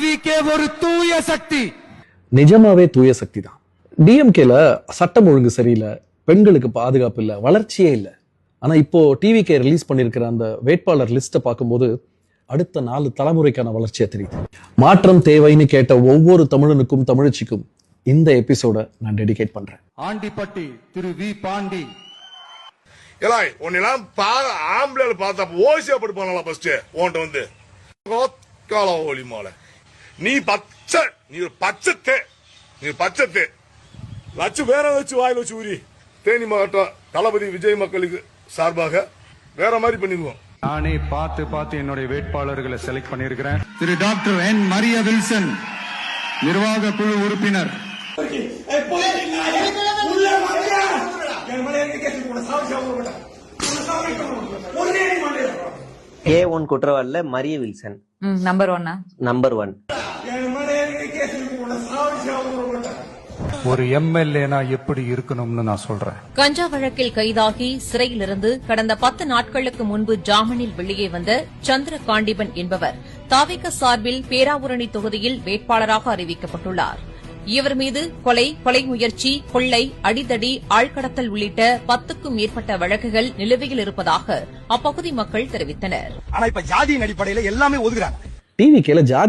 டிவிக்கே ஒரு தூய சக்தி. நிஜமாவே தூய சக்தி தான். டிஎம்கேல சட்டம் ஒழுங்கு சரியில்லை, பெண்களுக்கு பாதுகாப்பு இல்ல, வளர்ச்சியே இல்ல. ஆனா இப்போ டிவிகே ரிலீஸ் பண்ணிருக்கிற அந்த வேட்பாளர் லிஸ்ட்டை பார்க்கும்போது அடுத்த 4 தலைமுறைக்கான வளர்ச்சியா தெரியுது. மாற்றம் தேவைன்னு கேட்ட ஒவ்வொரு தமிழனுக்கும் தமிழச்சிக்கும் இந்த எபிசோட நான் டெடிகேட் பண்றேன். ஆண்டிப்பட்டி திரு வி பாண்டி. எலாய் உன்னெல்லாம் ஆம்பளை பார்த்தா ஓசியா படுப்பானலாம் ஃபர்ஸ்ட் உன்கிட்ட வந்து கால ஓலி மாலை நீ பச்சை நீ பச்சை லட்சு வேற வச்சு வாயில வச்சு ஊறி தேனி மாவட்டம் தளபதி விஜய் மக்களுக்கு சார்பாக வேற மாதிரி பண்ணிடுவோம். நானே பார்த்து என்னுடைய வேட்பாளர்களை செலக்ட் பண்ணியிருக்கிறேன். திரு டாக்டர் என் மரிய வில்சன், நிர்வாக குழு உறுப்பினர். A1 குற்றவாளில மரிய வில்சன் நம்பர் 1 நம்பர் 1. ஒரு எம்எல்ஏனா எப்படி இருக்கணும்னு நான் சொல்றேன். கஞ்சா வழக்கில் கைதாகி சிறையிலிருந்து கடந்த 10 நாட்களுக்கு முன்பு ஜாமீனில் வெளியே வந்த சந்திர காண்டிபன் என்பவர் தாவேக சார்பில் பேராவூரணி தொகுதியில் வேட்பாளராக அறிவிக்கப்பட்டுள்ளார். இவர் மீது கொலை முயற்சி, கொள்ளை, அடிதடி, ஆழ்கடத்தல் உள்ளிட்ட 10க்கும் மேற்பட்ட வழக்குகள் நிலுவையில் இருப்பதாக அப்பகுதி மக்கள் தெரிவித்தனர். ஆனா இப்ப ஜாதியின் அடிப்படையில எல்லாமே ஒதுக்குறாங்க. டிவிகேல ஜாதி